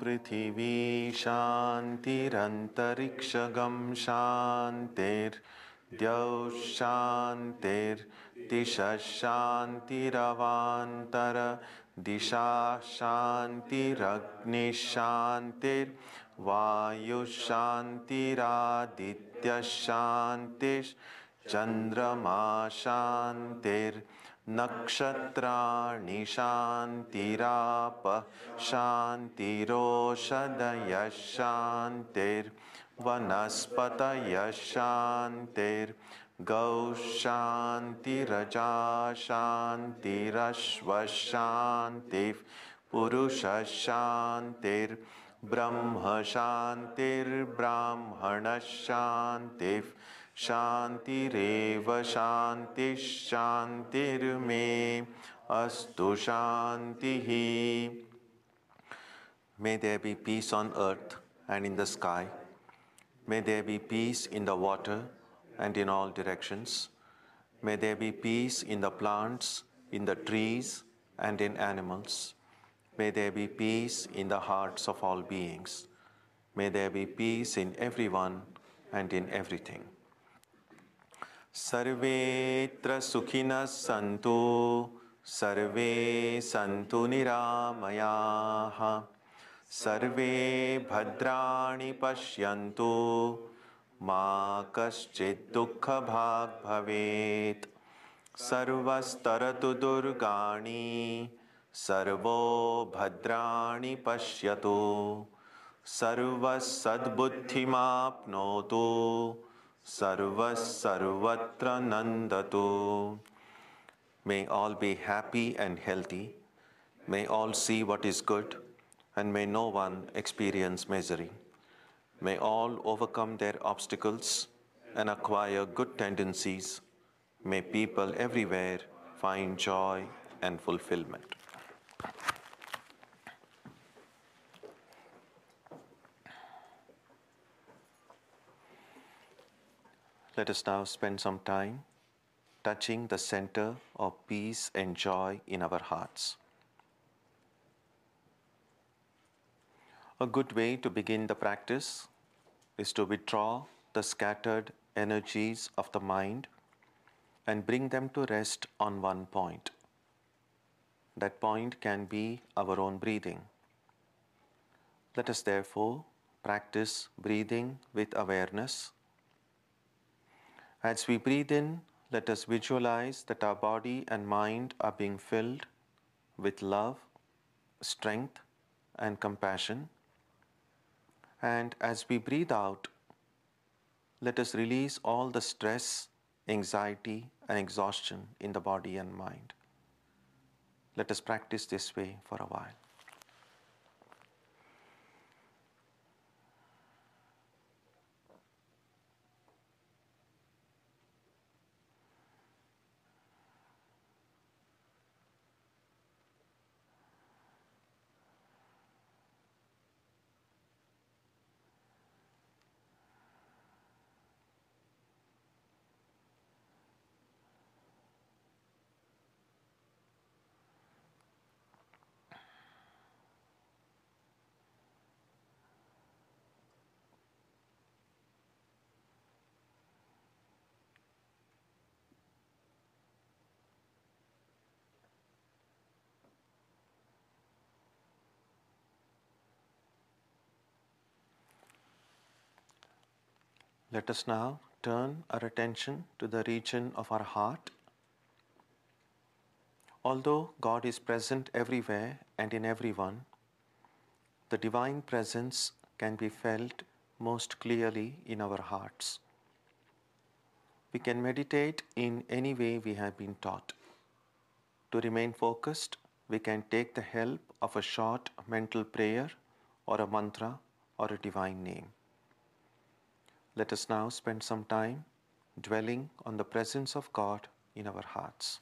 Prithvi Shantirantariksha Shantir Dyav Shantir Disha Shantiravantara Disha Shantiragni Shantir Vayu Shantiraditya Shantir Chandrama Shantir Nakshatrani Shantirapa Shantiroshadaya Shantir Vanaspataya Shantir Gau Shantiraja Shantirashva Shantir Purusha Shantir Brahma Shantir Brahmana Shantir Shantireva Shanti Shantir Me Astu Shantihi. May there be peace on earth and in the sky. May there be peace in the water and in all directions. May there be peace in the plants, in the trees, and in animals. May there be peace in the hearts of all beings. May there be peace in everyone and in everything. Sarvetra sukhinas santu, sarve santu niramayaha, sarve bhadrani pashyantu, ma kaschid dukkha bhag bhavet, sarvastaratu durgani, sarvo bhadrani pashyatu, sarvas sadbuddhimapnotu, sarvas sarvatra nandatu. May all be happy and healthy. May all see what is good, and may no one experience misery. May all overcome their obstacles and acquire good tendencies. May people everywhere find joy and fulfillment. Let us now spend some time touching the center of peace and joy in our hearts. A good way to begin the practice is to withdraw the scattered energies of the mind and bring them to rest on one point. That point can be our own breathing. Let us therefore practice breathing with awareness. As we breathe in, let us visualize that our body and mind are being filled with love, strength, and compassion. And as we breathe out, let us release all the stress, anxiety, and exhaustion in the body and mind. Let us practice this way for a while. Let us now turn our attention to the region of our heart. Although God is present everywhere and in everyone, the divine presence can be felt most clearly in our hearts. We can meditate in any way we have been taught. To remain focused, we can take the help of a short mental prayer or a mantra or a divine name. Let us now spend some time dwelling on the presence of God in our hearts.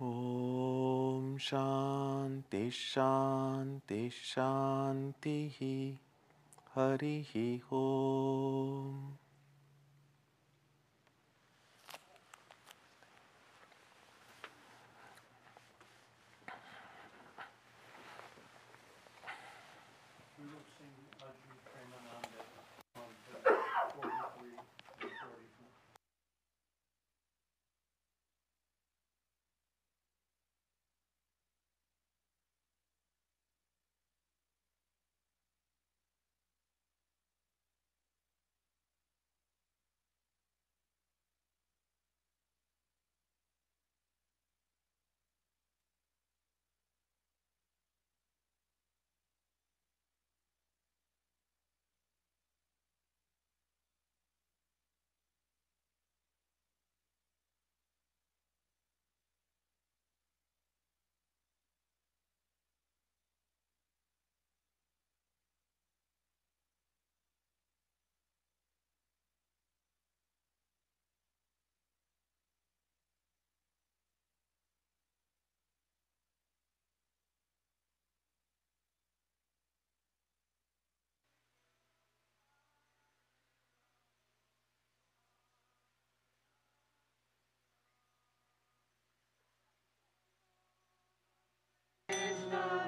Om Shanti Shanti Shanti Harihi Om. We will sing Ajni Premananda on page 43 and 44. Krishna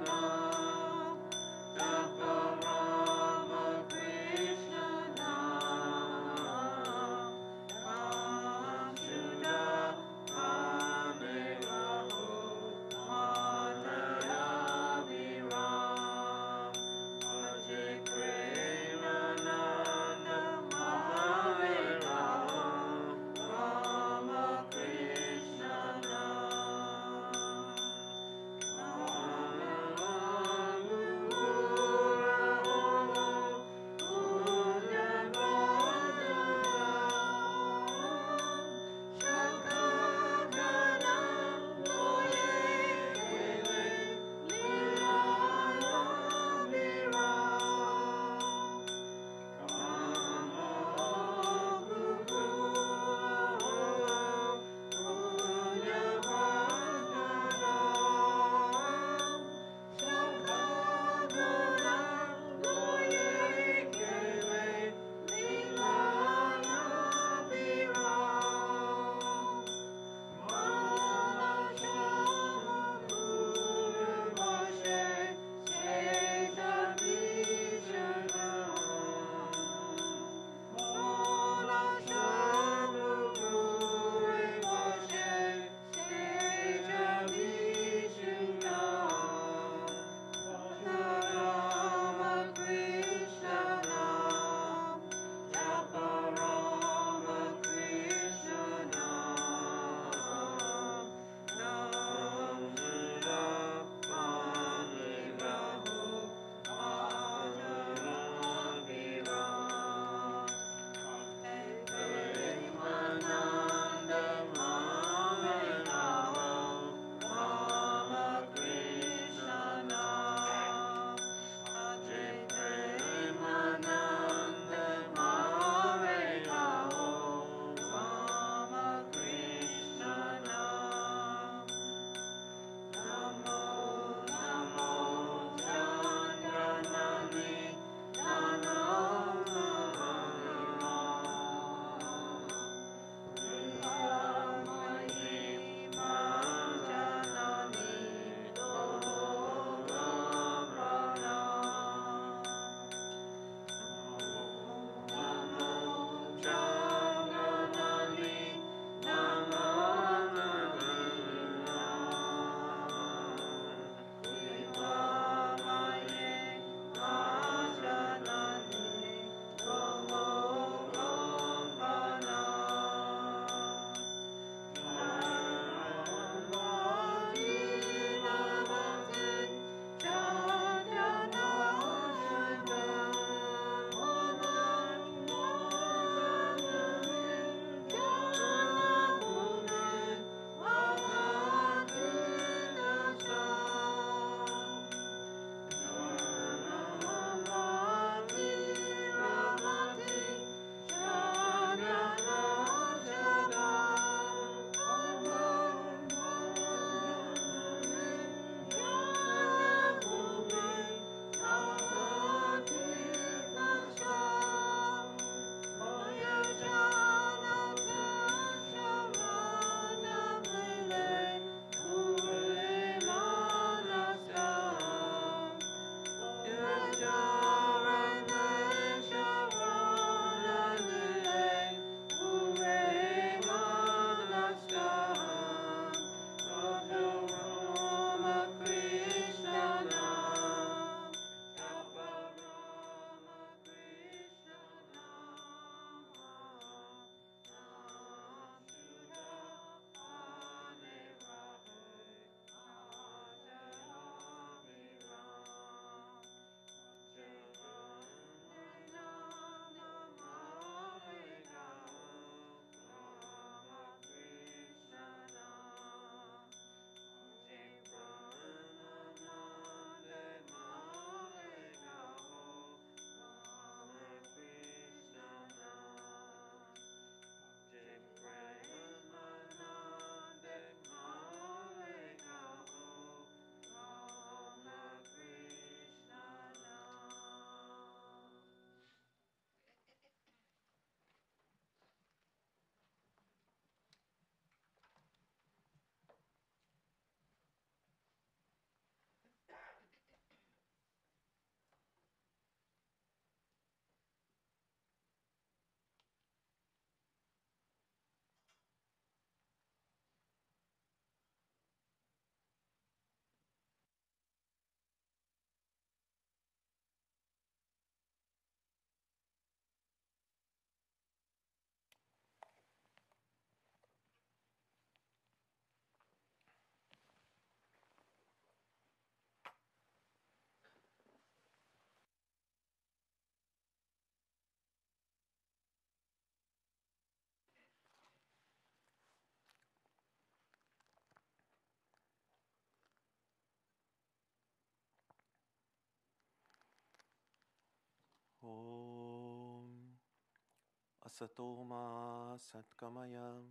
Satoma Satkamaya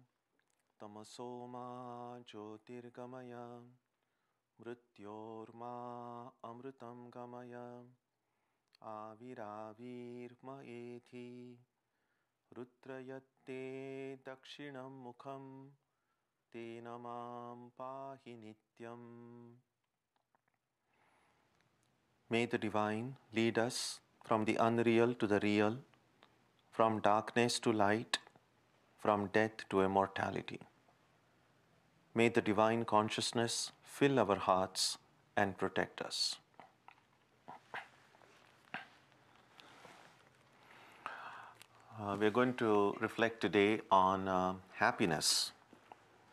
Tamasoma Jyotirgamaya Mrityorma Amritam Gamaya Aviravirma Ethi Rudrayatte Dakshinam Mukham Tenamam Pahi Nityam. May the Divine lead us from the unreal to the real, from darkness to light, from death to immortality. May the Divine Consciousness fill our hearts and protect us. We're going to reflect today on happiness.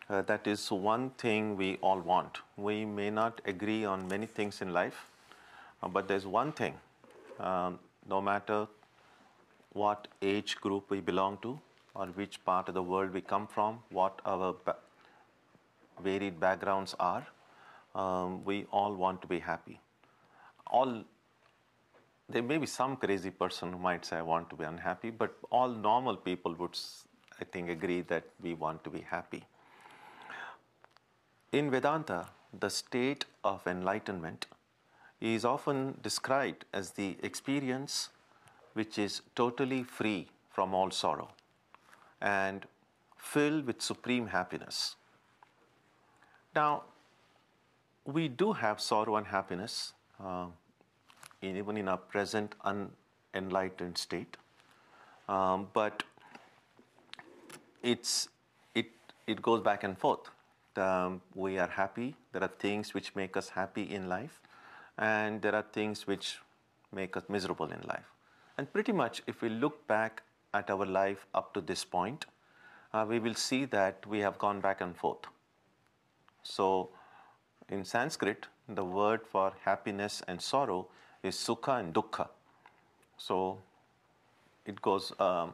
That is one thing we all want. We may not agree on many things in life, but there's one thing, no matter what age group we belong to or which part of the world we come from, what our varied backgrounds are, we all want to be happy. There may be some crazy person who might say, I want to be unhappy, but all normal people would, I think, agree that we want to be happy. In Vedanta, the state of enlightenment is often described as the experience which is totally free from all sorrow and filled with supreme happiness. Now, we do have sorrow and happiness even in our present unenlightened state, but it goes back and forth. We are happy. There are things which make us happy in life, and there are things which make us miserable in life. And pretty much, if we look back at our life up to this point, we will see that we have gone back and forth. So, in Sanskrit, the word for happiness and sorrow is sukha and dukkha. So, it goes, our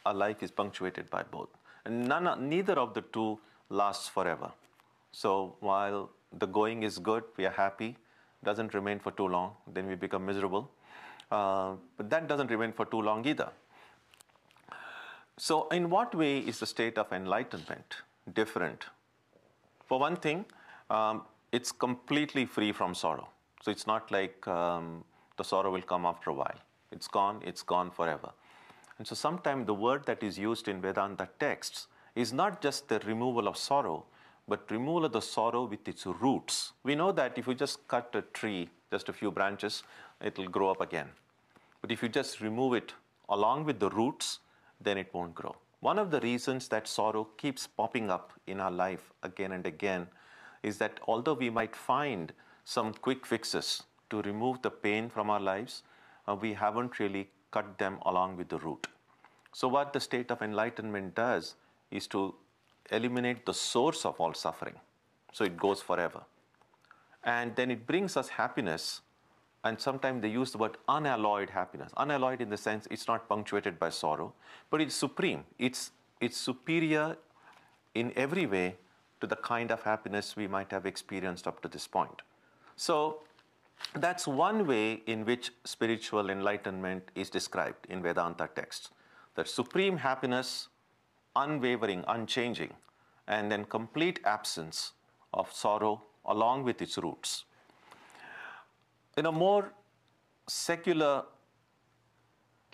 life is punctuated by both. And neither of the two lasts forever. So, while the going is good, we are happy, doesn't remain for too long, then we become miserable. But that doesn't remain for too long either. So, in what way is the state of enlightenment different? For one thing, it's completely free from sorrow. So it's not like the sorrow will come after a while. It's gone forever. And so sometimes the word that is used in Vedanta texts is not just the removal of sorrow, but removal of the sorrow with its roots. We know that if you just cut a tree, just a few branches, it will grow up again. But if you just remove it along with the roots, then it won't grow. One of the reasons that sorrow keeps popping up in our life again and again is that although we might find some quick fixes to remove the pain from our lives, we haven't really cut them along with the root. So what the state of enlightenment does is to eliminate the source of all suffering. So it goes forever. And then it brings us happiness. And sometimes they use the word unalloyed happiness. Unalloyed in the sense it's not punctuated by sorrow, but it's supreme. It's superior in every way to the kind of happiness we might have experienced up to this point. So that's one way in which spiritual enlightenment is described in Vedanta texts. That supreme happiness, unwavering, unchanging, and then complete absence of sorrow along with its roots. In a more secular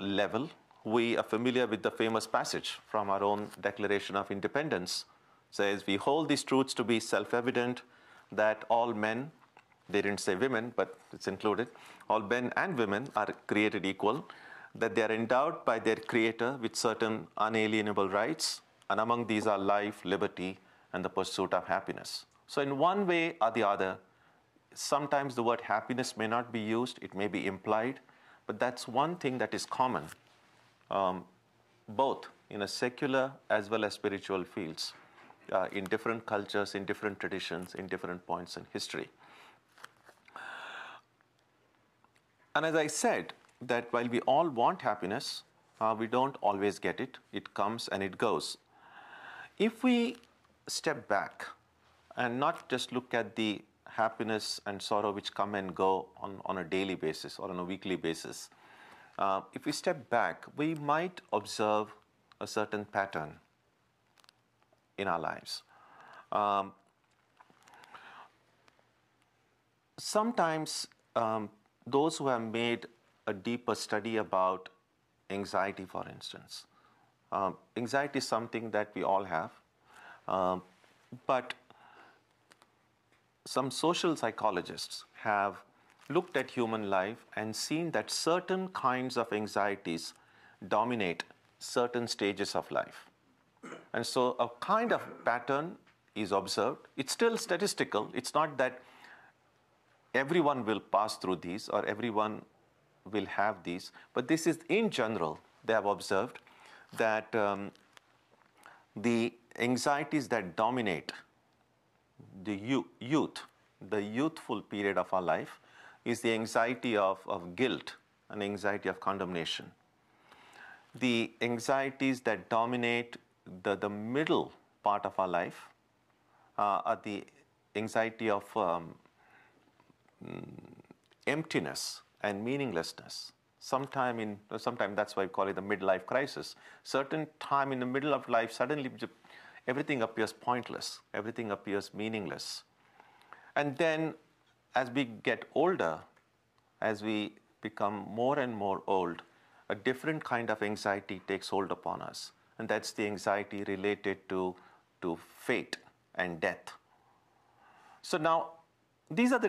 level, we are familiar with the famous passage from our own Declaration of Independence. It says, we hold these truths to be self-evident that all men, they didn't say women, but it's included, all men and women are created equal, that they are endowed by their Creator with certain unalienable rights, and among these are life, liberty, and the pursuit of happiness. So in one way or the other, sometimes the word happiness may not be used, it may be implied, but that's one thing that is common, both in a secular as well as spiritual fields, in different cultures, in different traditions, in different points in history. And as I said, that while we all want happiness, we don't always get it. It comes and it goes. If we step back and not just look at the happiness and sorrow which come and go on a daily basis or on a weekly basis, if we step back, we might observe a certain pattern in our lives. Sometimes those who have made a deeper study about anxiety, for instance, anxiety is something that we all have, but some social psychologists have looked at human life and seen that certain kinds of anxieties dominate certain stages of life. And so a kind of pattern is observed. It's still statistical. It's not that everyone will pass through these or everyone will have these, but this is in general, they have observed that the anxieties that dominate the youth, the youthful period of our life, is the anxiety of guilt and anxiety of condemnation. The anxieties that dominate the middle part of our life are the anxiety of emptiness and meaninglessness. Sometime that's why we call it the midlife crisis. Certain time in the middle of life, suddenly everything appears pointless, everything appears meaningless. And then as we get older, as we become more and more old, a different kind of anxiety takes hold upon us. And that's the anxiety related to fate and death. So now, these are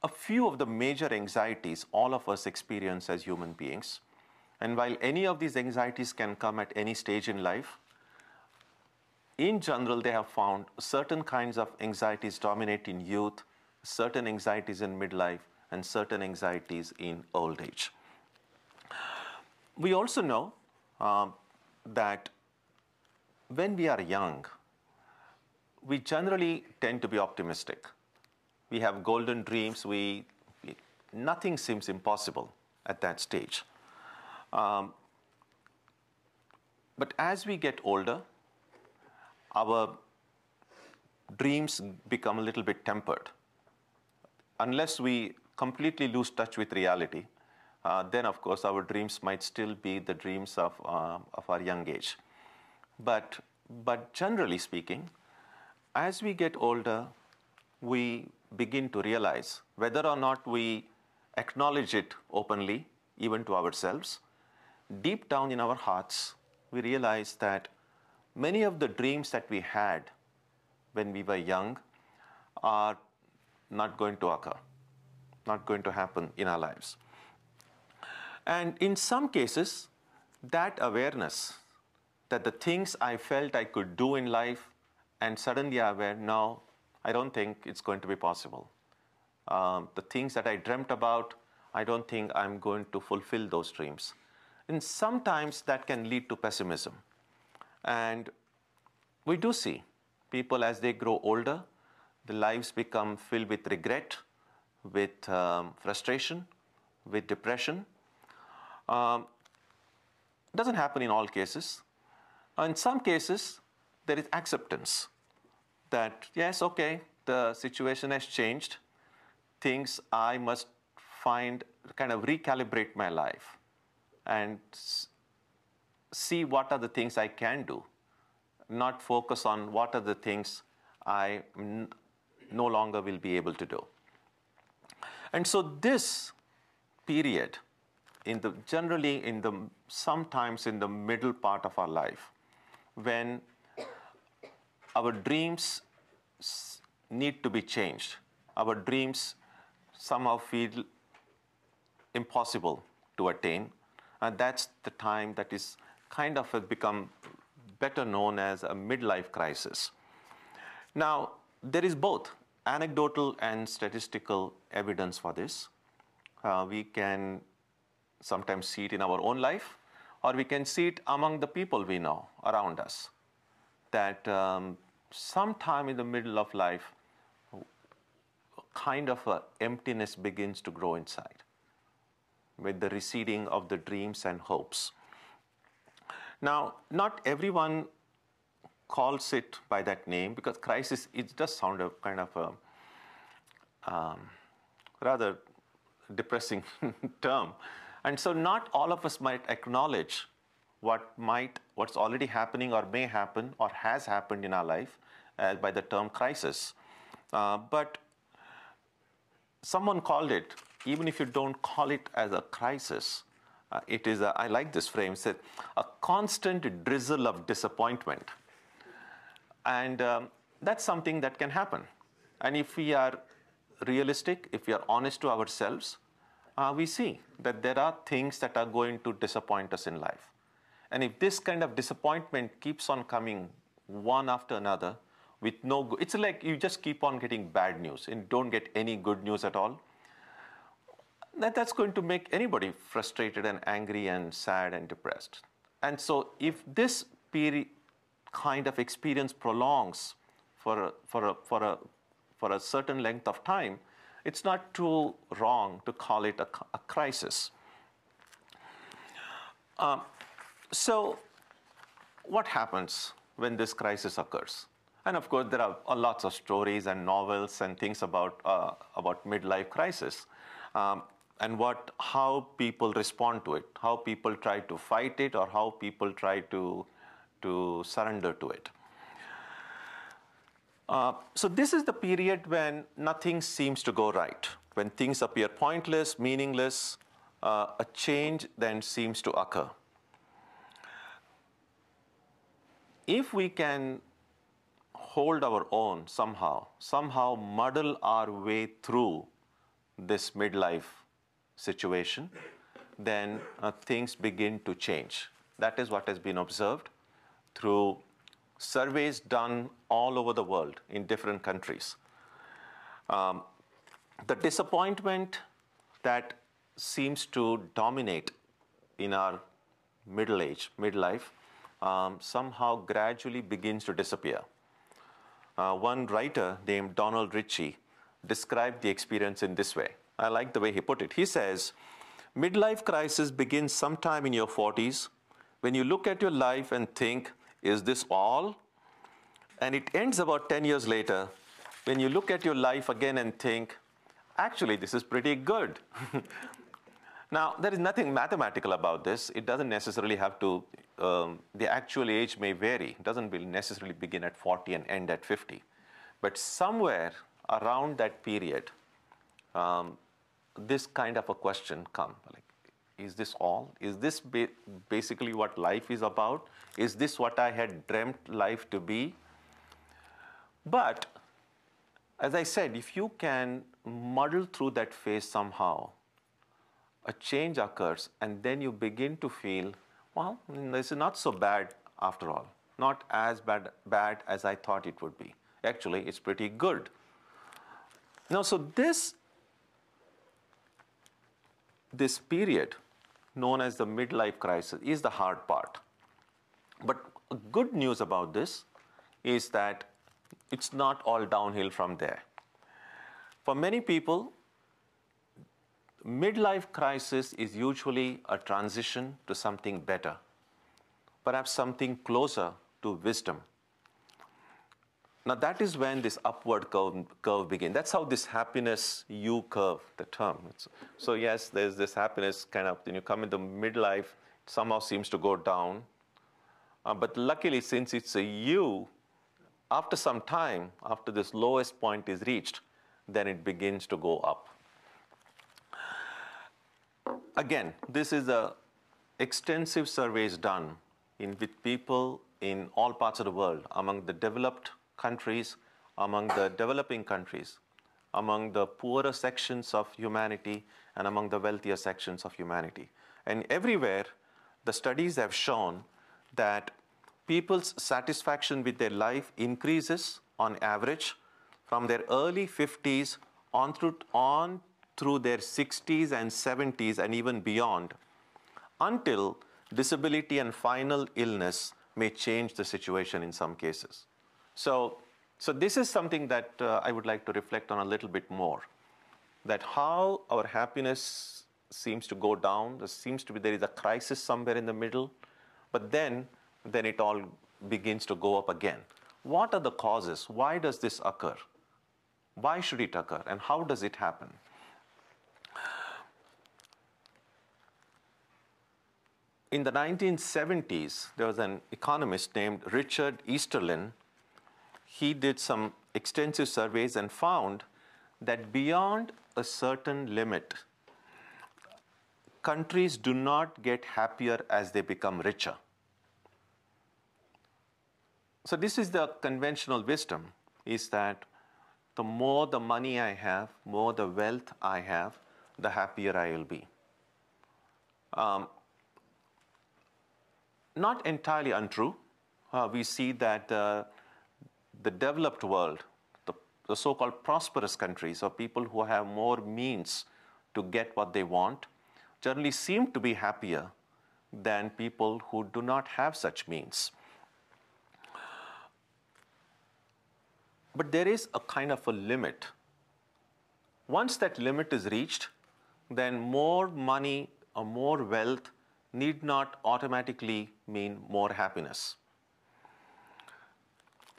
a few of the major anxieties all of us experience as human beings. And while any of these anxieties can come at any stage in life, in general, they have found certain kinds of anxieties dominate in youth, certain anxieties in midlife, and certain anxieties in old age. We also know that when we are young, we generally tend to be optimistic. We have golden dreams. Nothing seems impossible at that stage. But as we get older, our dreams become a little bit tempered. Unless we completely lose touch with reality, then of course our dreams might still be the dreams of our young age. But generally speaking, as we get older, we begin to realize, whether or not we acknowledge it openly, even to ourselves, deep down in our hearts, we realize that many of the dreams that we had when we were young are not going to occur, not going to happen in our lives. And in some cases, that awareness that the things I felt I could do in life, and suddenly I'm aware, no, I don't think it's going to be possible. The things that I dreamt about, I don't think I'm going to fulfill those dreams. And sometimes that can lead to pessimism. And we do see people as they grow older, the lives become filled with regret, with frustration, with depression. It doesn't happen in all cases. In some cases, there is acceptance that, yes, okay, the situation has changed. Things I must kind of recalibrate my life and see what are the things I can do, not focus on what are the things I no longer will be able to do. And so this period, sometimes in the middle part of our life, when our dreams need to be changed, our dreams somehow feel impossible to attain, and that's the time that is kind of has become better known as a midlife crisis. Now, there is both anecdotal and statistical evidence for this. We can sometimes see it in our own life, or we can see it among the people we know around us, that sometime in the middle of life, kind of an emptiness begins to grow inside with the receding of the dreams and hopes. Now, not everyone calls it by that name, because crisis, it does sound a kind of a rather depressing term. And so not all of us might acknowledge what's already happening or may happen or has happened in our life by the term crisis. But someone called it, even if you don't call it as a crisis, it is, I like this frame, said a constant drizzle of disappointment. And that's something that can happen. And if we are realistic, if we are honest to ourselves, we see that there are things that are going to disappoint us in life. And if this kind of disappointment keeps on coming one after another, with no, it's like you just keep on getting bad news and don't get any good news at all. That's going to make anybody frustrated and angry and sad and depressed. And so if this kind of experience prolongs for a certain length of time, it's not too wrong to call it a crisis. So what happens when this crisis occurs? And of course, there are lots of stories and novels and things about midlife crisis, and how people respond to it, how people try to fight it, or how people try to surrender to it. So this is the period when nothing seems to go right, when things appear pointless, meaningless. A change then seems to occur. If we can hold our own somehow muddle our way through this midlife situation, then things begin to change. That is what has been observed through surveys done all over the world in different countries. The disappointment that seems to dominate in our midlife, somehow gradually begins to disappear. One writer named Donald Ritchie described the experience in this way. I like the way he put it. He says, midlife crisis begins sometime in your 40s when you look at your life and think, is this all? And it ends about 10 years later when you look at your life again and think, actually, this is pretty good. Now, there is nothing mathematical about this. It doesn't necessarily have to, the actual age may vary. It doesn't necessarily begin at 40 and end at 50. But somewhere around that period, this kind of a question comes. Like, is this all? Is this basically what life is about? Is this what I had dreamt life to be? But, as I said, if you can muddle through that phase somehow, a change occurs, and then you begin to feel, well, this is not so bad after all. Not as bad as I thought it would be. Actually, it's pretty good. Now, so this period, known as the midlife crisis, is the hard part. But good news about this is that it's not all downhill from there. For many people, midlife crisis is usually a transition to something better, perhaps something closer to wisdom. Now that is when this upward curve begins. That's how this happiness U curve, the term. So yes, there's this happiness kind of, when you come into midlife, it somehow seems to go down. But luckily, since it's a U, after some time, after this lowest point is reached, then it begins to go up. Again, this is extensive surveys done with people in all parts of the world, among the developed countries, among the developing countries, among the poorer sections of humanity, and among the wealthier sections of humanity. And everywhere, the studies have shown that people's satisfaction with their life increases on average from their early 50s on through their 60s and 70s and even beyond, until disability and final illness may change the situation in some cases. So this is something that I would like to reflect on a little bit more, that how our happiness seems to go down. There is a crisis somewhere in the middle, but then it all begins to go up again. What are the causes? Why does this occur? Why should it occur? And how does it happen? in the 1970s, there was an economist named Richard Easterlin. He did some extensive surveys and found that beyond a certain limit, countries do not get happier as they become richer. So this is the conventional wisdom, is that the more the money I have, more the wealth I have, the happier I will be. Not entirely untrue. We see that the developed world, the so-called prosperous countries, or people who have more means to get what they want, generally seem to be happier than people who do not have such means. But there is a kind of a limit. Once that limit is reached, then more money or more wealth need not automatically mean more happiness.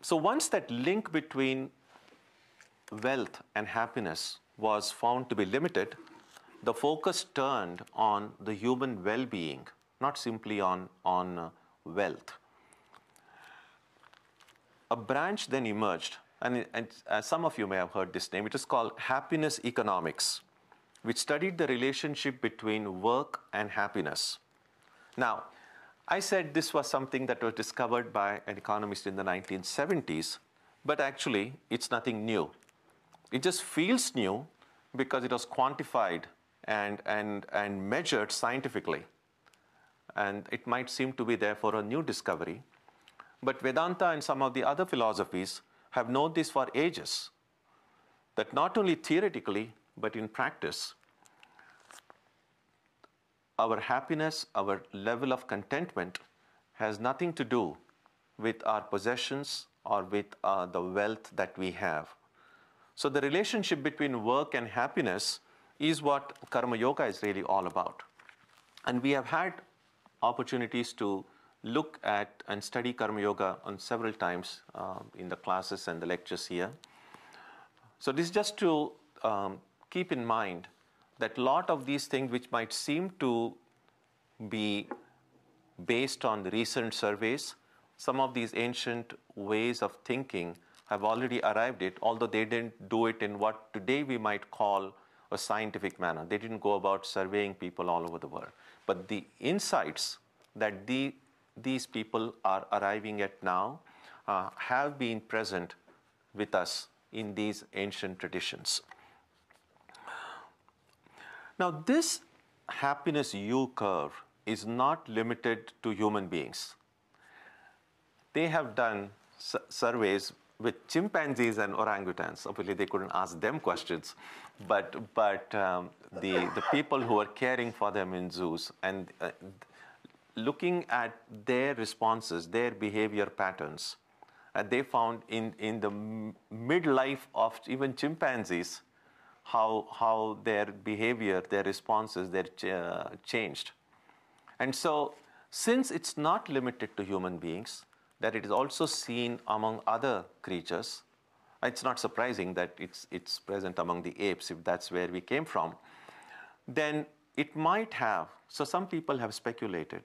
So once that link between wealth and happiness was found to be limited, the focus turned on the human well-being, not simply on wealth. A branch then emerged, and some of you may have heard this name. It is called happiness economics, which studied the relationship between work and happiness. Now, I said this was something that was discovered by an economist in the 1970s, but actually it's nothing new. It just feels new because it was quantified and measured scientifically. And it might seem to be therefore a new discovery. But Vedanta and some of the other philosophies have known this for ages, that not only theoretically, but in practice, our happiness, our level of contentment has nothing to do with our possessions or with the wealth that we have. So the relationship between work and happiness is what Karma Yoga is really all about. And we have had opportunities to look at and study Karma Yoga on several times in the classes and the lectures here. So this is just to keep in mind that a lot of these things which might seem to be based on the recent surveys, some of these ancient ways of thinking have already arrived at, although they didn't do it in what today we might call a scientific manner. They didn't go about surveying people all over the world. But the insights that these people are arriving at now have been present with us in these ancient traditions. Now, this happiness U-curve is not limited to human beings. They have done surveys with chimpanzees and orangutans. Obviously, they couldn't ask them questions, but the people who are caring for them in zoos and looking at their responses, their behavior patterns, they found in the midlife of even chimpanzees how their behavior, their responses, changed. And so, since it's not limited to human beings, that it is also seen among other creatures, it's not surprising that it's present among the apes, if that's where we came from, then it might have, so some people have speculated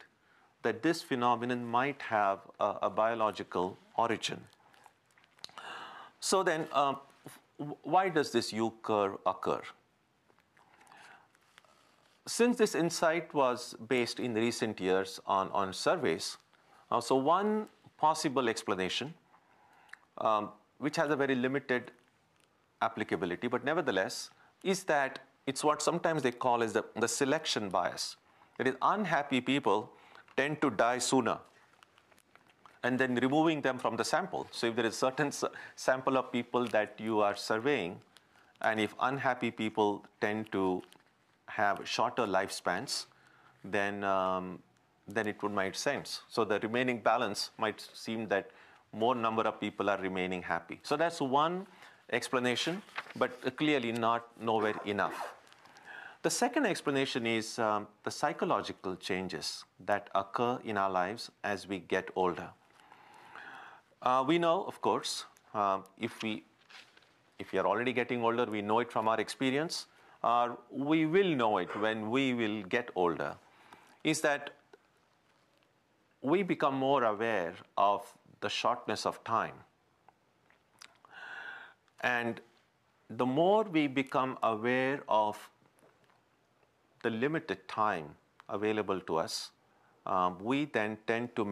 that this phenomenon might have a biological origin. So then, why does this U-curve occur? Since this insight was based in recent years on surveys, so one possible explanation, which has a very limited applicability, but nevertheless, is that it's what sometimes they call as the selection bias. That is, unhappy people tend to die sooner, and then removing them from the sample. So if there is a certain sample of people that you are surveying, and if unhappy people tend to have shorter lifespans, then it would make sense. So the remaining balance might seem that more number of people are remaining happy. So that's one explanation, but clearly nowhere enough. The second explanation is the psychological changes that occur in our lives as we get older. We know, of course, if we are already getting older, we know it from our experience, or we will know it when we will get older, is that we become more aware of the shortness of time. And the more we become aware of the limited time available to us, we then tend to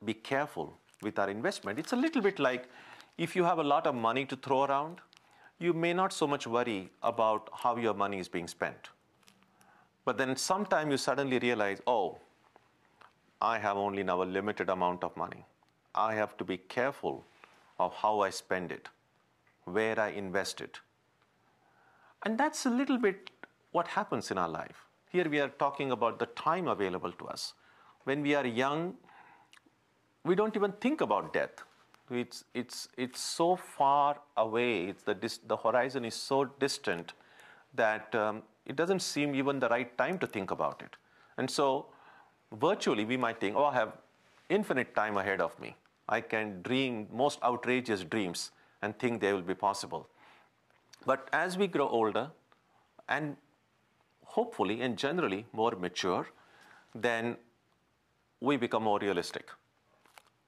be careful with our investment. It's a little bit like if you have a lot of money to throw around, you may not so much worry about how your money is being spent. But then sometime you suddenly realize, oh, I have only now a limited amount of money. I have to be careful of how I spend it, where I invest it. And that's a little bit what happens in our life. Here we are talking about the time available to us. When we are young, we don't even think about death. It's so far away. The horizon is so distant that it doesn't seem even the right time to think about it. And so virtually we might think, oh, I have infinite time ahead of me. I can dream most outrageous dreams and think they will be possible. But as we grow older and hopefully and generally more mature, then we become more realistic.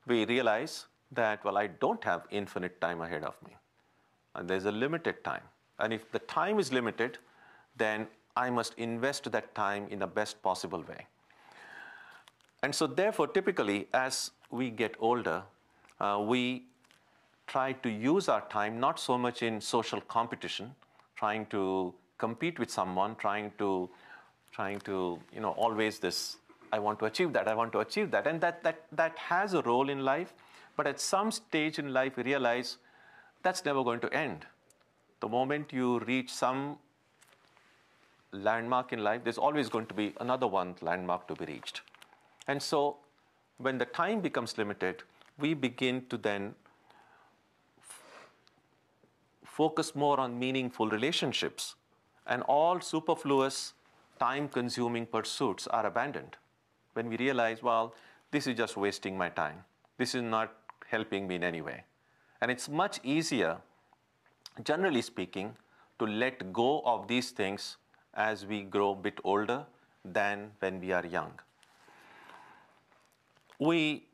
We realize that, well, I don't have infinite time ahead of me. And there's a limited time. And if the time is limited, then I must invest that time in the best possible way. And so therefore, typically, as we get older, we try to use our time not so much in social competition, trying to compete with someone, trying to always this, I want to achieve that, I want to achieve that. And that has a role in life. But at some stage in life, we realize that's never going to end. The moment you reach some landmark in life, there's always going to be another one landmark to be reached. And so when the time becomes limited, we begin to then focus more on meaningful relationships, and all superfluous, time-consuming pursuits are abandoned. When we realize, well, this is just wasting my time. This is not helping me in any way. And it's much easier, generally speaking, to let go of these things as we grow a bit older than when we are young. We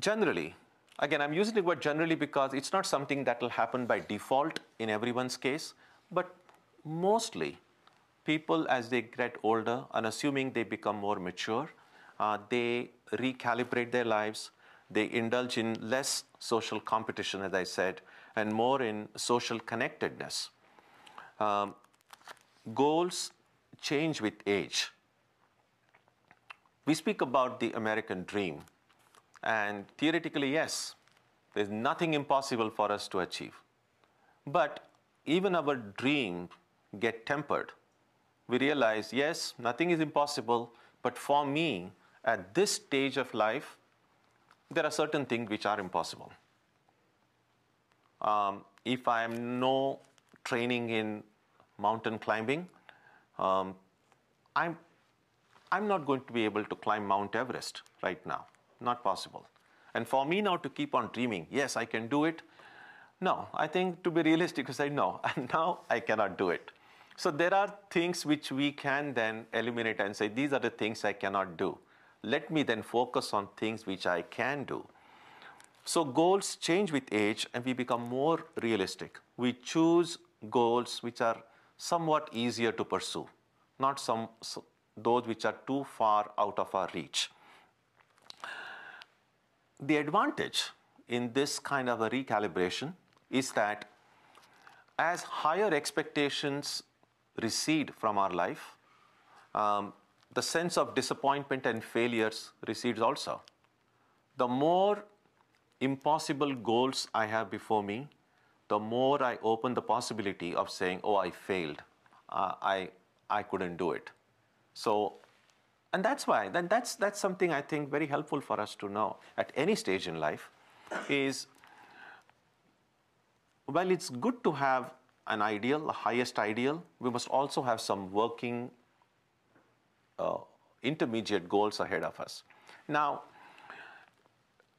generally, again, I'm using the word generally because it's not something that will happen by default in everyone's case, but mostly people as they get older, and assuming they become more mature, they recalibrate their lives, they indulge in less social competition, as I said, and more in social connectedness. Goals change with age. We speak about the American dream, and theoretically, yes, there's nothing impossible for us to achieve. But even our dreams get tempered. We realize, yes, nothing is impossible, but for me, at this stage of life, there are certain things which are impossible. If I am no training in mountain climbing, I'm not going to be able to climb Mount Everest right now. Not possible. And for me now to keep on dreaming, yes, I can do it. No, I think to be realistic, to say no, and now I cannot do it. So there are things which we can then eliminate and say, these are the things I cannot do. Let me then focus on things which I can do. So goals change with age and we become more realistic. We choose goals which are somewhat easier to pursue, not those which are too far out of our reach. The advantage in this kind of a recalibration is that as higher expectations recede from our life, the sense of disappointment and failures recedes also. The more impossible goals I have before me, the more I open the possibility of saying, oh, I failed. I couldn't do it. So, and that's why, that's something I think very helpful for us to know at any stage in life is, well, it's good to have an ideal, the highest ideal. We must also have some working intermediate goals ahead of us. Now,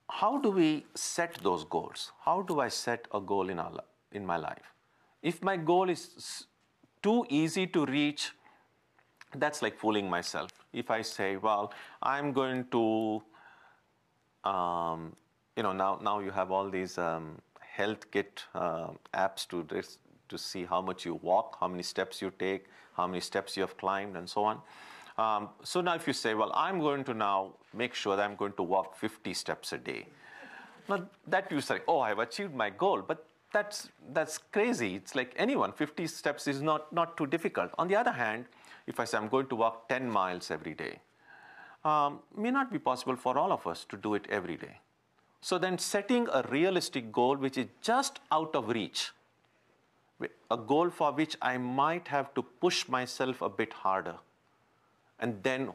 how do we set those goals? How do I set a goal in my life? If my goal is too easy to reach that's like fooling myself. If I say, well, I'm going to, now you have all these health kit apps to see how much you walk, how many steps you take, how many steps you have climbed, and so on. So now if you say, well, I'm going to now make sure that I'm going to walk 50 steps a day. Now that you say, oh, I've achieved my goal, but that's crazy. It's like anyone, 50 steps is not too difficult. On the other hand, if I say I'm going to walk 10 miles every day, may not be possible for all of us to do it every day. So then setting a realistic goal which is just out of reach, a goal for which I might have to push myself a bit harder and then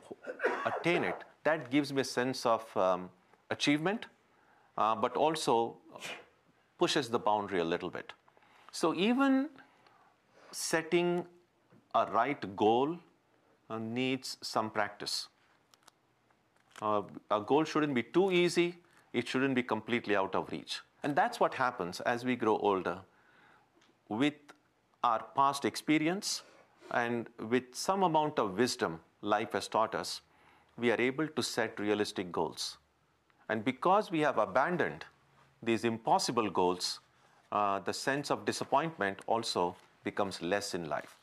attain it, that gives me a sense of achievement, but also pushes the boundary a little bit. So even setting a right goal needs some practice. A goal shouldn't be too easy. It shouldn't be completely out of reach. And that's what happens as we grow older. With our past experience and with some amount of wisdom life has taught us, we are able to set realistic goals. And because we have abandoned these impossible goals, the sense of disappointment also becomes less in life.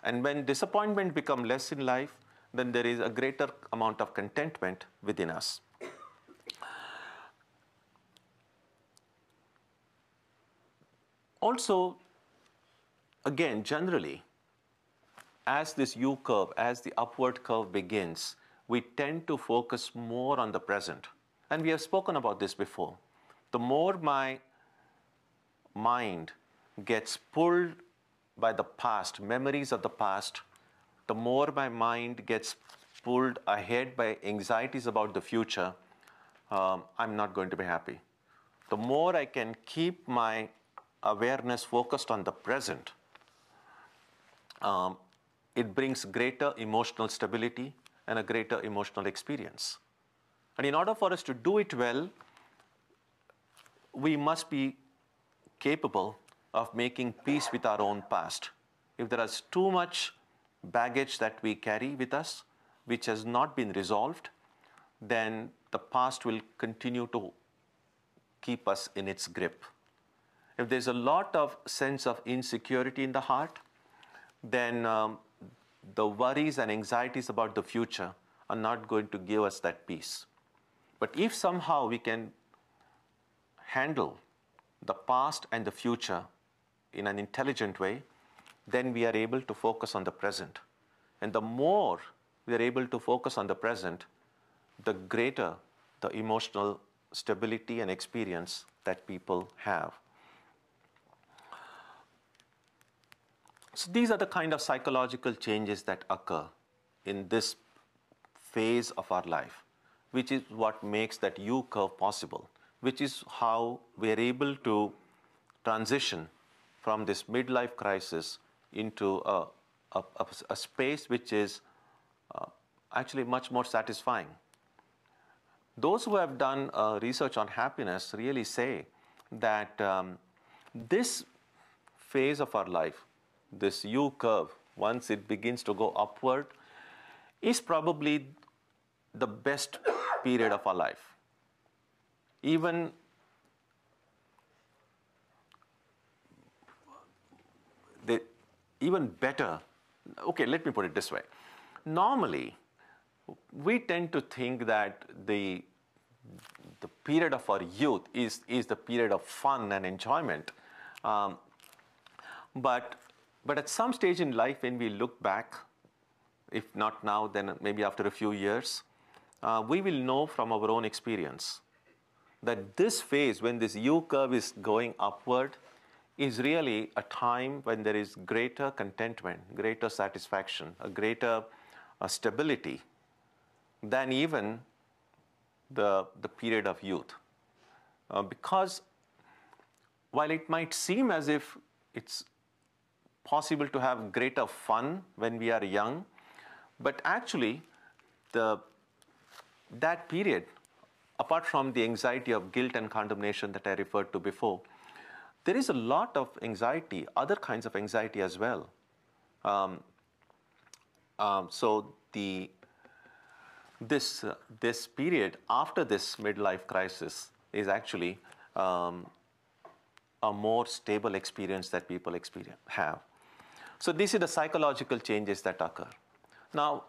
And when disappointment becomes less in life, then there is a greater amount of contentment within us. Also, again, generally, as this U curve, as the upward curve begins, we tend to focus more on the present. And we have spoken about this before. The more my mind gets pulled by the past, memories of the past, the more my mind gets pulled ahead by anxieties about the future, I'm not going to be happy. The more I can keep my awareness focused on the present, it brings greater emotional stability and a greater emotional experience. And in order for us to do it well, we must be capable of making peace with our own past. If there is too much baggage that we carry with us, which has not been resolved, then the past will continue to keep us in its grip. If there's a lot of sense of insecurity in the heart, then the worries and anxieties about the future are not going to give us that peace. But if somehow we can handle the past and the future in an intelligent way, then we are able to focus on the present. And the more we are able to focus on the present, the greater the emotional stability and experience that people have. So these are the kind of psychological changes that occur in this phase of our life, which is what makes that U curve possible, which is how we are able to transition from this midlife crisis into a space which is actually much more satisfying. Those who have done research on happiness really say that this phase of our life, this U curve, once it begins to go upward, is probably the best period of our life. Even better. Okay, let me put it this way. Normally, we tend to think that the period of our youth is the period of fun and enjoyment. But at some stage in life, when we look back, if not now, then maybe after a few years, we will know from our own experience that this phase, when this U curve is going upward, is really a time when there is greater contentment, greater satisfaction, a greater stability than even the period of youth. Because while it might seem as if it's possible to have greater fun when we are young, but actually that period, apart from the anxiety of guilt and condemnation that I referred to before, there is a lot of anxiety, other kinds of anxiety as well. So this period after this midlife crisis is actually a more stable experience that people have. So these are the psychological changes that occur. Now,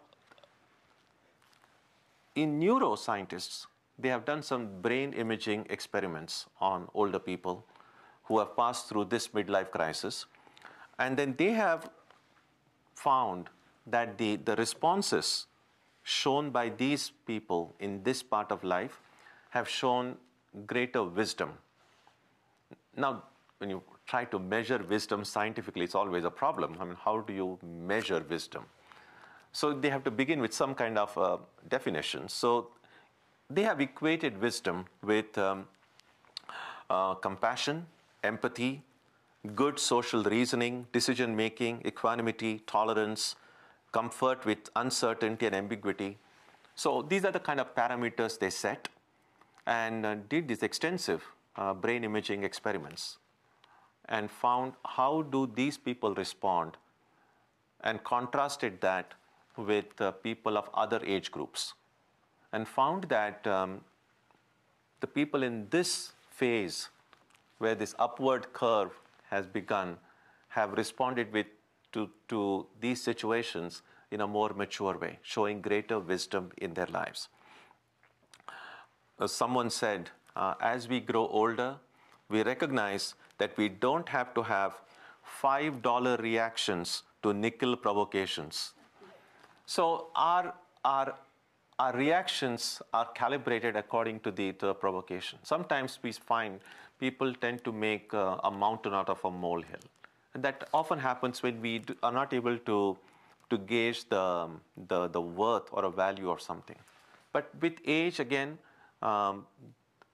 in neuroscientists, they have done some brain imaging experiments on older people who have passed through this midlife crisis. And then they have found that the responses shown by these people in this part of life have shown greater wisdom. Now, when you try to measure wisdom scientifically, it's always a problem. I mean, how do you measure wisdom? So they have to begin with some kind of definition. So they have equated wisdom with compassion, empathy, good social reasoning, decision-making, equanimity, tolerance, comfort with uncertainty and ambiguity. So these are the kind of parameters they set and did these extensive brain imaging experiments and found how do these people respond and contrasted that with people of other age groups and found that the people in this phase where this upward curve has begun have responded to these situations in a more mature way, showing greater wisdom in their lives. Someone said, as we grow older, we recognize that we don't have to have $5 reactions to nickel provocations. So our reactions are calibrated according to the provocation. Sometimes we find people tend to make a mountain out of a molehill. And that often happens when we are not able to gauge the worth or a value of something. But with age, again,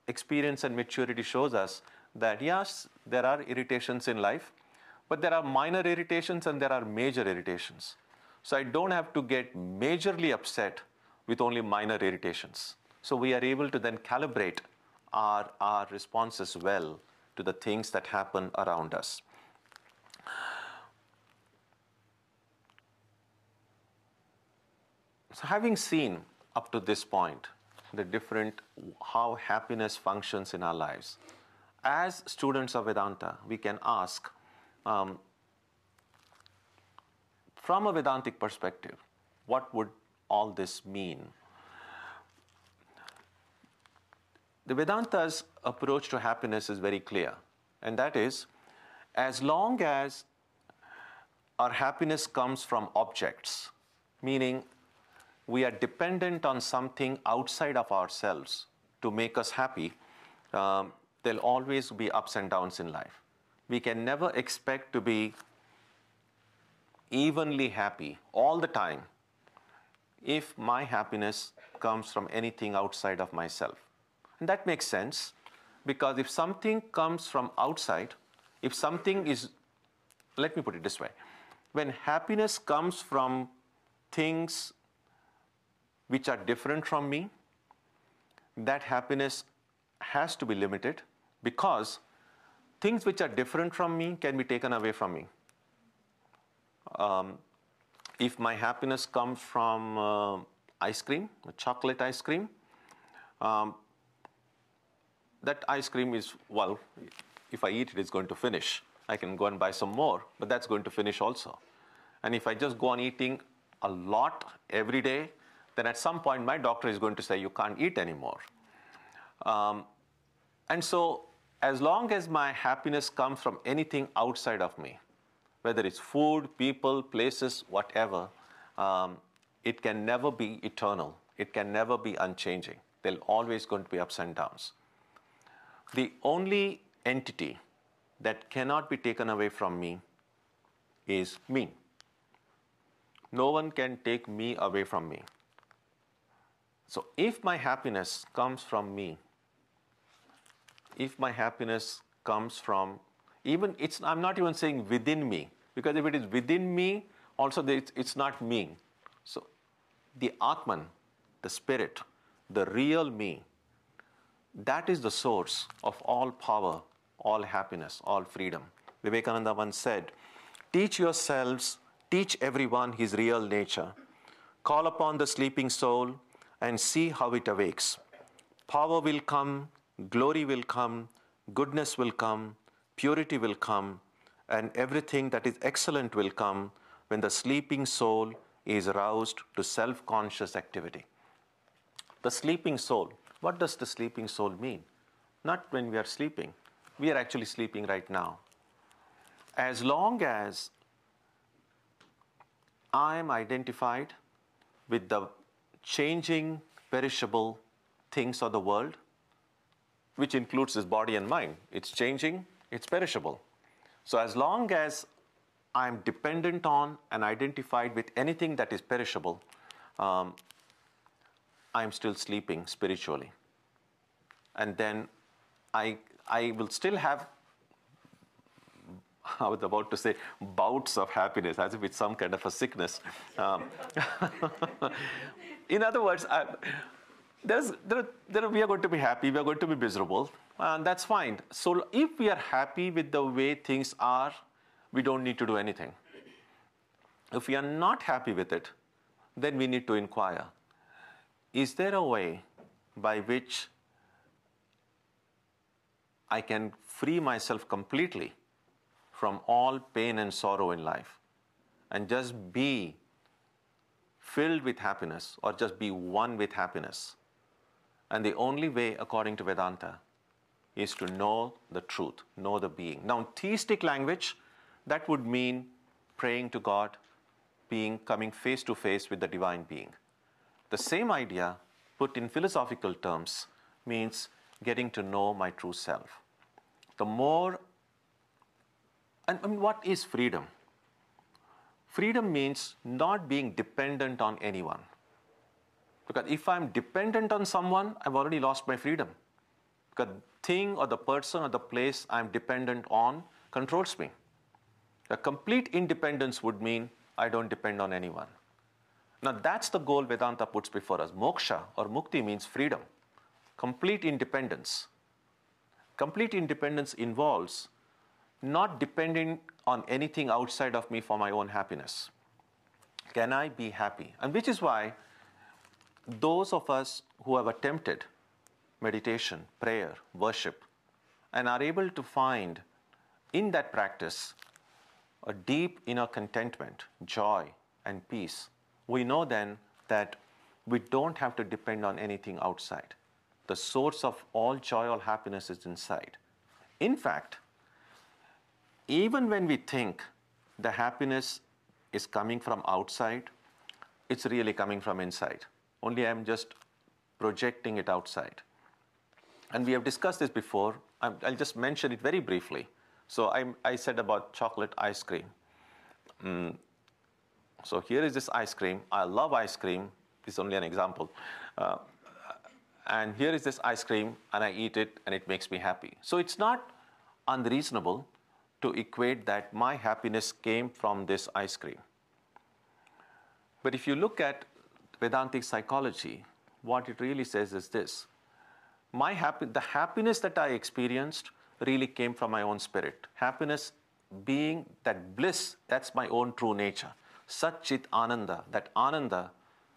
experience and maturity shows us that yes, there are irritations in life, but there are minor irritations and there are major irritations. So I don't have to get majorly upset with only minor irritations. So we are able to then calibrate our responses well to the things that happen around us. So having seen up to this point the different how happiness functions in our lives, as students of Vedanta, we can ask, from a Vedantic perspective, what would all this mean? The Vedanta's approach to happiness is very clear, and that is, as long as our happiness comes from objects, meaning we are dependent on something outside of ourselves to make us happy, there'll always be ups and downs in life. We can never expect to be evenly happy all the time if my happiness comes from anything outside of myself. And that makes sense, because if something comes from outside, if something is, let me put it this way, when happiness comes from things which are different from me, that happiness has to be limited, because things which are different from me can be taken away from me. If my happiness comes from ice cream, chocolate ice cream, that ice cream is, well, if I eat it, it's going to finish. I can go and buy some more, but that's going to finish also. And if I just go on eating a lot every day, then at some point my doctor is going to say you can't eat anymore. And so as long as my happiness comes from anything outside of me, whether it's food, people, places, whatever, it can never be eternal. It can never be unchanging. There'll always going to be ups and downs. The only entity that cannot be taken away from me is me. No one can take me away from me. So if my happiness comes from me, if my happiness comes from, I'm not even saying within me, because if it is within me, also it's not me. So the Atman, the spirit, the real me, that is the source of all power, all happiness, all freedom. Vivekananda once said, teach yourselves, teach everyone his real nature, Call upon the sleeping soul and see how it awakes. Power will come, glory will come, goodness will come, purity will come, and everything that is excellent will come when the sleeping soul is roused to self-conscious activity. The sleeping soul, what does the sleeping soul mean? Not when we are sleeping. We are actually sleeping right now. As long as I am identified with the changing, perishable things of the world, which includes this body and mind. It's changing, it's perishable. So as long as I'm dependent on and identified with anything that is perishable, I'm still sleeping spiritually. And then I will still have, I was about to say, bouts of happiness, as if it's some kind of a sickness. In other words, we are going to be happy, we are going to be miserable, and that's fine. So if we are happy with the way things are, we don't need to do anything. If we are not happy with it, then we need to inquire, is there a way by which I can free myself completely from all pain and sorrow in life and just be filled with happiness, or just be one with happiness? And the only way, according to Vedanta, is to know the truth, know the being. Now, in theistic language, that would mean praying to God, coming face to face with the divine being. The same idea, put in philosophical terms, means getting to know my true self. The more, and I mean, what is freedom? Freedom means not being dependent on anyone. Because if I'm dependent on someone, I've already lost my freedom. Because the thing or the person or the place I'm dependent on controls me. The complete independence would mean I don't depend on anyone. Now that's the goal Vedanta puts before us. Moksha or mukti means freedom, complete independence. Complete independence involves not depending on anything outside of me for my own happiness. Can I be happy? And which is why those of us who have attempted meditation, prayer, worship, and are able to find in that practice a deep inner contentment, joy, and peace, we know then that we don't have to depend on anything outside. The source of all joy, all happiness is inside. In fact, even when we think the happiness is coming from outside, it's really coming from inside. Only I'm just projecting it outside. And we have discussed this before. I'll just mention it very briefly. So I said about chocolate ice cream. So here is this ice cream. I love ice cream. This is only an example. And here is this ice cream, and I eat it, and it makes me happy. So it's not unreasonable to equate that my happiness came from this ice cream. But if you look at Vedantic psychology, what it really says is this. The happiness that I experienced really came from my own spirit. Happiness being that bliss, that's my own true nature. Satchit Ananda, that Ananda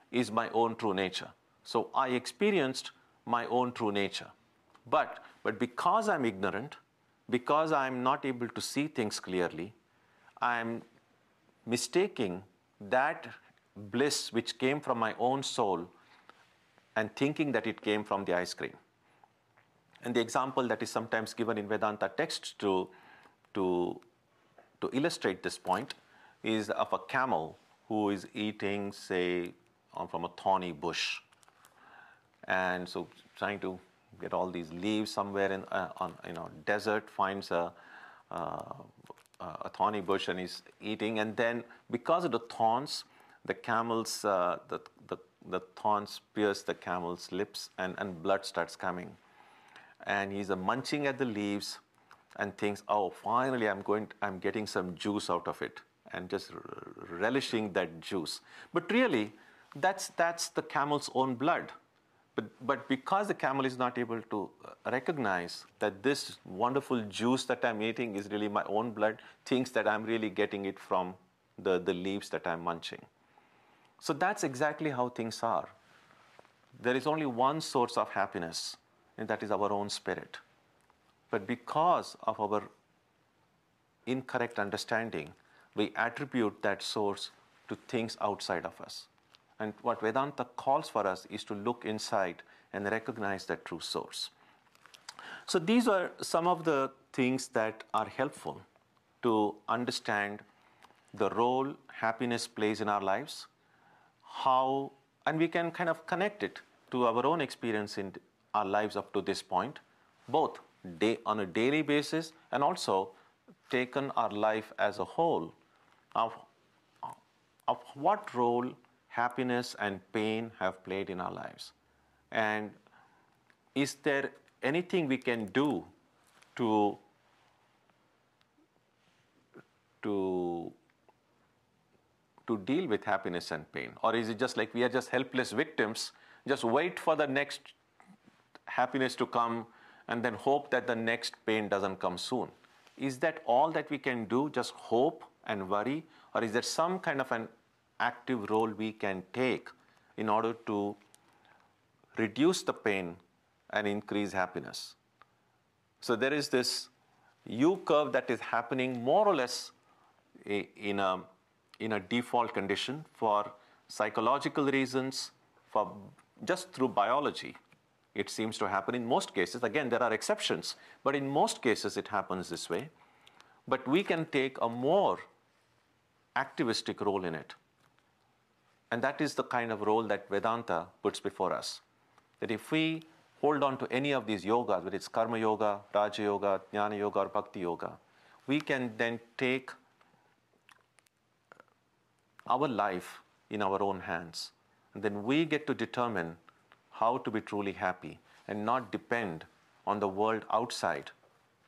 is my own true nature. So I experienced my own true nature. But because I'm ignorant, because I'm not able to see things clearly, I'm mistaking that bliss which came from my own soul and thinking that it came from the ice cream. And the example that is sometimes given in Vedanta texts to illustrate this point is of a camel who is eating, say, from a thorny bush. And so trying to get all these leaves somewhere in desert, finds a thorny bush and is eating. And then because of the thorns, the thorns pierce the camel's lips and blood starts coming. And he's munching at the leaves and thinks, oh, finally I'm getting some juice out of it, and just relishing that juice. But really, that's the camel's own blood. But because the camel is not able to recognize that this wonderful juice that I'm eating is really my own blood, thinks that I'm really getting it from the leaves that I'm munching. So that's exactly how things are. There is only one source of happiness, and that is our own spirit. But because of our incorrect understanding, we attribute that source to things outside of us. And what Vedanta calls for us is to look inside and recognize that true source. So these are some of the things that are helpful to understand the role happiness plays in our lives, how, and we can kind of connect it to our own experience in our lives up to this point, both on a daily basis and also taken our life as a whole, of what role happiness and pain have played in our lives. And is there anything we can do to deal with happiness and pain? Or is it just like we are just helpless victims, just wait for the next happiness to come and then hope that the next pain doesn't come soon? Is that all that we can do, just hope and worry? Or is there some kind of an active role we can take in order to reduce the pain and increase happiness? So there is this U-curve that is happening more or less in a default condition for psychological reasons, for just through biology. It seems to happen in most cases. Again, there are exceptions, but in most cases it happens this way. But we can take a more activistic role in it. And that is the kind of role that Vedanta puts before us. That if we hold on to any of these yogas, whether it's Karma Yoga, Raja Yoga, Jnana Yoga, or Bhakti Yoga, we can then take our life in our own hands. And then we get to determine how to be truly happy and not depend on the world outside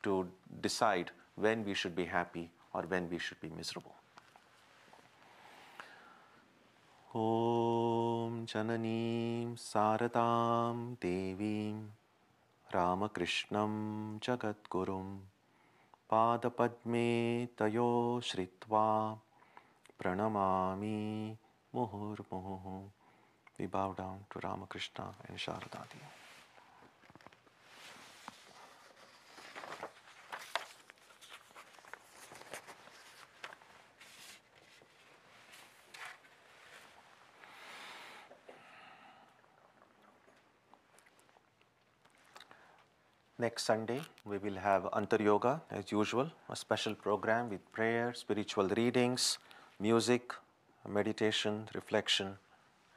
to decide when we should be happy or when we should be miserable. Om Jananim Saradam Devim Ramakrishnam Jagadgurum Padapadme Tayo Shritva Pranamami Muhurmuhu. We bow down to Ramakrishna and Sharadadi. Next Sunday, we will have Antar Yoga as usual, a special program with prayer, spiritual readings, music, meditation, reflection,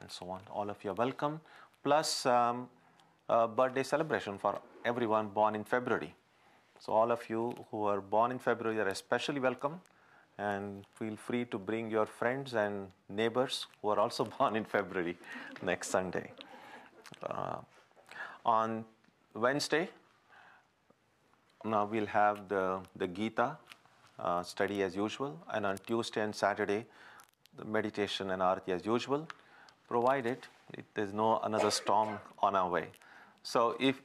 and so on. All of you are welcome, plus a birthday celebration for everyone born in February. So all of you who are born in February are especially welcome, and feel free to bring your friends and neighbors who are also born in February next Sunday. On Wednesday, now we'll have the Gita study as usual, and on Tuesday and Saturday, the meditation and Aarti as usual, provided there's no another storm on our way. So if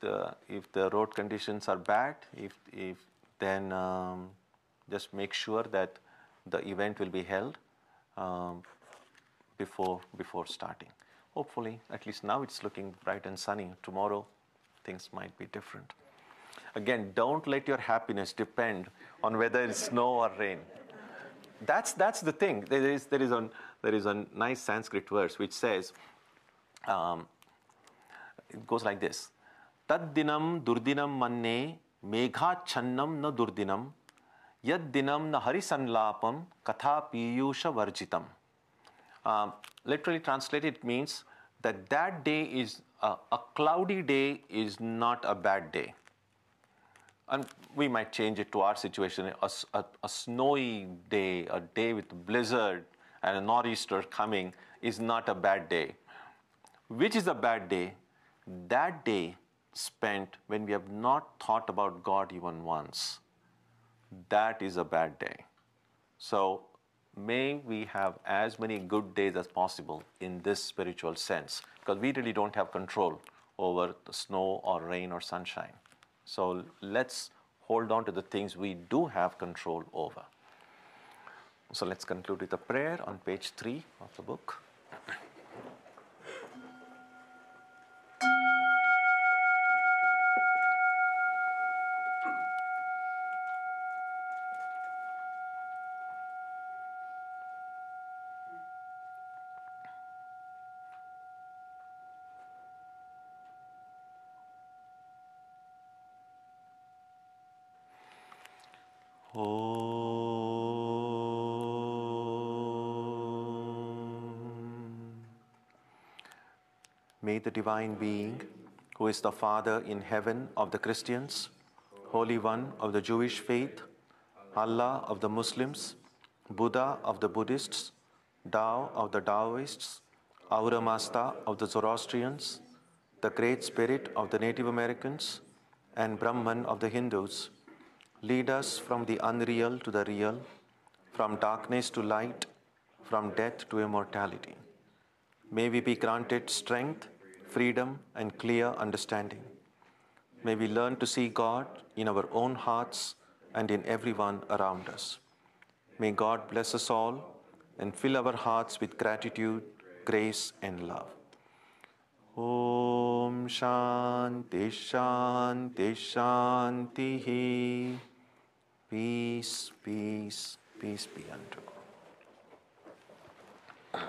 the road conditions are bad, then just make sure that the event will be held before starting. Hopefully, at least now it's looking bright and sunny. Tomorrow, things might be different. Again, don't let your happiness depend on whether it's snow or rain. That's the thing. There is a nice Sanskrit verse which says, it goes like this: Tad dinam durdinam manne megha channam na durdinam yad dinam na harisanlapam katha piyusha varjitam. Literally translated, it means that day is a cloudy day is not a bad day. And we might change it to our situation. A snowy day, a day with blizzard and a nor'easter coming is not a bad day. Which is a bad day? That day spent when we have not thought about God even once. That is a bad day. So may we have as many good days as possible in this spiritual sense, because we really don't have control over the snow or rain or sunshine. So let's hold on to the things we do have control over. So let's conclude with a prayer on page 3 of the book. May the Divine Being, who is the Father in heaven of the Christians, Holy One of the Jewish faith, Allah of the Muslims, Buddha of the Buddhists, Tao of the Taoists, Ahura Mazda of the Zoroastrians, the Great Spirit of the Native Americans, and Brahman of the Hindus, lead us from the unreal to the real, from darkness to light, from death to immortality. May we be granted strength, freedom, and clear understanding. May we learn to see God in our own hearts and in everyone around us. May God bless us all and fill our hearts with gratitude, grace, and love. Om Shanti Shanti Shanti. Peace, peace, peace be unto all.